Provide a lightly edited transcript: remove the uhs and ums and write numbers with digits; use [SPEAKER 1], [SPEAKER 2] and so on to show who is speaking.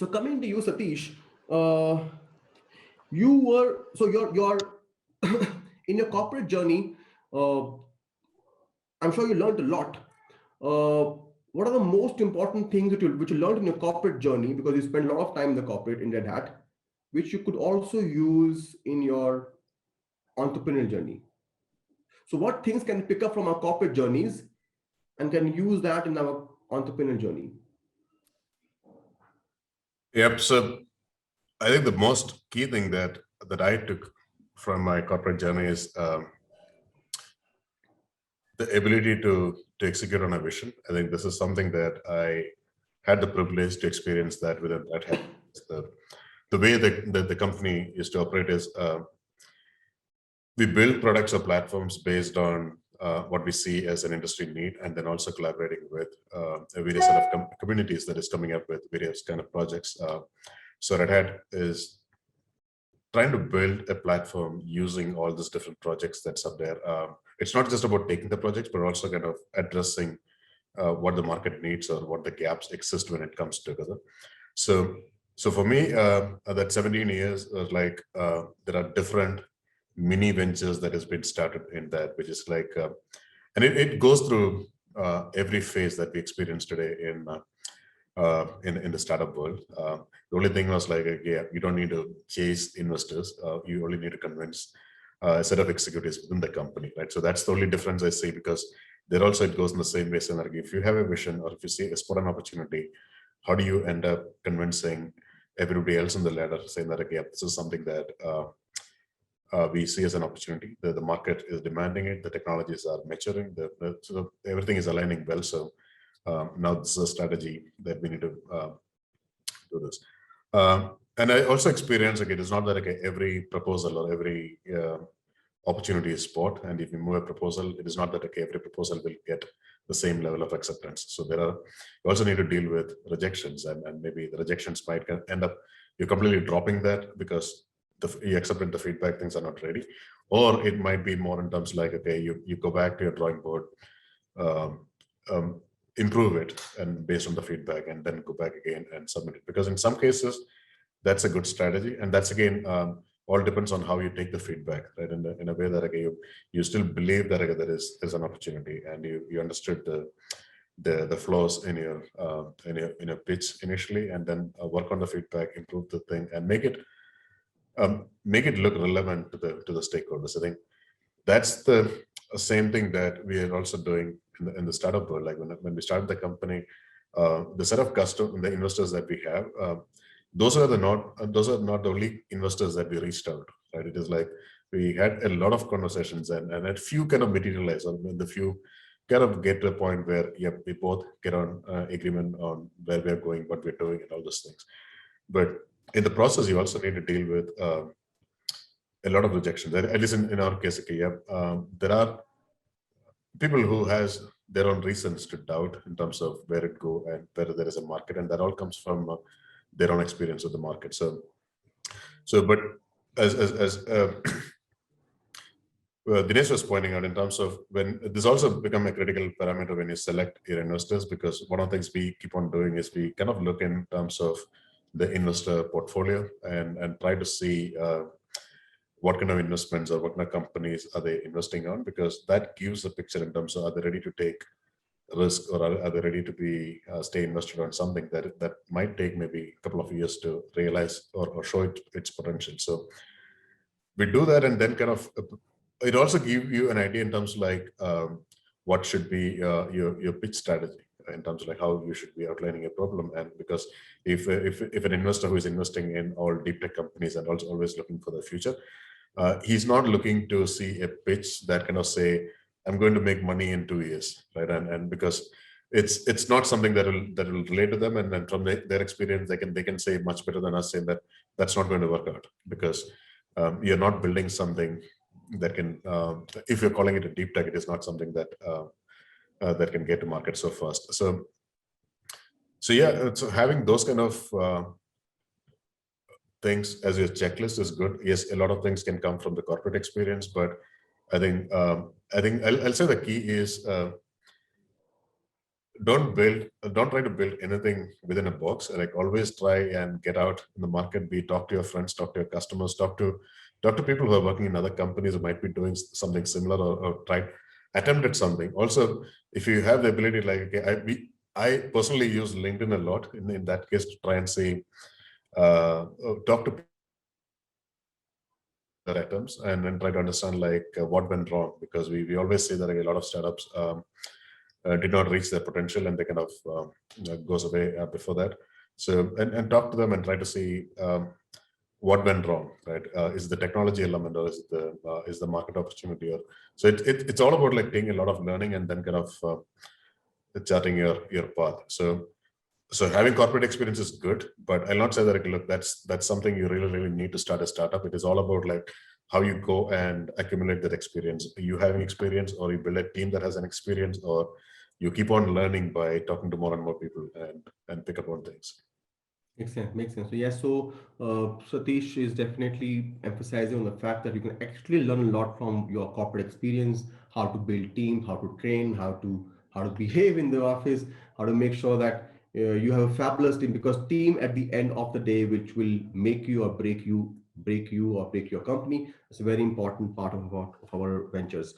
[SPEAKER 1] So coming to you, Satish, uh, you were so your in your corporate journey. Uh, I'm sure you learned a lot. Uh, what are the most important things that which you learned in your corporate journey, because you spent a lot of time in the corporate in Red Hat, which you could also use in your entrepreneurial journey? So what things can we pick up from our corporate journeys and can use that in our entrepreneurial journey?
[SPEAKER 2] Yep. So I think the most key thing that I took from my corporate journey is the ability to execute on a vision. I think this is something that I had the privilege to experience that within that. The way the company is to operate is we build products or platforms based on what we see as an industry need, and then also collaborating with a various set of communities that is coming up with various kind of projects. So Red Hat is trying to build a platform using all these different projects that's up there. It's not just about taking the projects, but also kind of addressing what the market needs or what the gaps exist when it comes together. So for me, that 17 years was like there are different mini ventures that has been started in that, which is like, and it goes through every phase that we experience today in the startup world. The only thing was like, yeah, you don't need to chase investors. You only need to convince a set of executives within the company, right? So that's the only difference I see, because there also it goes in the same way. So like if you have a vision or if you see a spot an opportunity, how do you end up convincing everybody else in the ladder, saying that, okay, yeah, this is something that we see as an opportunity. The market is demanding it. The technologies are maturing. So everything is aligning well. So now this is a strategy that we need to do this. And I also experience, okay, it's not that okay, every proposal or every opportunity is spot. And if you move a proposal, it is not that okay, every proposal will get the same level of acceptance. So you also need to deal with rejections, and maybe the rejections might end up you're completely dropping that because you accepted the feedback, things are not ready. Or it might be more in terms like, okay, you go back to your drawing board, improve it and based on the feedback, and then go back again and submit it. Because in some cases, that's a good strategy. And that's again, all depends on how you take the feedback, right? In a way that okay, you still believe that okay, there's an opportunity, and you understood the flaws in your pitch initially, and then work on the feedback, improve the thing, and make it look relevant to the stakeholders. I think that's the same thing that we are also doing in the startup world. Like when we started the company, the set of the investors that we have, those are not the only investors that we reached out, right? It is like we had a lot of conversations, and a few kind of materialize, or the few kind of get to a point where we both get on agreement on where we're going, what we're doing, and all those things. But in the process, you also need to deal with a lot of rejections. At least in our case, okay, there are people who has their own reasons to doubt in terms of where it go and whether there is a market, and that all comes from their own experience of the market. But as Dinesh was pointing out, in terms of when this also become a critical parameter when you select your investors, because one of the things we keep on doing is we kind of look in terms of the investor portfolio and try to see what kind of investments or what kind of companies are they investing on, because that gives a picture in terms of are they ready to take risk, or are they ready to be stay invested on something that might take maybe a couple of years to realize or show its potential. So we do that, and then kind of it also give you an idea in terms of like what should be your pitch strategy in terms of like how you should be outlining a problem. And because if an investor who is investing in all deep tech companies and also always looking for the future, he's not looking to see a pitch that kind of say, I'm going to make money in 2 years, right? And because it's not something that will relate to them, and then from their experience, they can say much better than us, saying that that's not going to work out, because you're not building something that can, if you're calling it a deep tech, it is not something that that can get to market so fast. So yeah, so having those kind of things as your checklist is good. Yes, a lot of things can come from the corporate experience, but I think I'll say the key is don't try to build anything within a box. Like always try and get out in the market, be talk to your friends, talk to your customers, talk to people who are working in other companies who might be doing something similar, or try attempt at something. Also, if you have the ability, like okay, I personally use LinkedIn a lot in that case to try and see talk to people their items, and then try to understand like what went wrong, because we always say that like, a lot of startups did not reach their potential, and they kind of goes away before that. So and talk to them and try to see what went wrong, right? Is the technology element, or is the market opportunity? Or so it's all about like taking a lot of learning and then kind of charting your path. So having corporate experience is good, but I'll not say that, look, that's something you really need to start a startup. It is all about like how you go and accumulate that experience. You having experience, or you build a team that has an experience, or you keep on learning by talking to more and more people and pick up on things.
[SPEAKER 1] Makes sense. Makes sense. So yes, so Satish is definitely emphasizing on the fact that you can actually learn a lot from your corporate experience, how to build team, how to train, how to behave in the office, how to make sure that you have a fabulous team, because team at the end of the day, which will make you or break you or break your company, is a very important part of our ventures.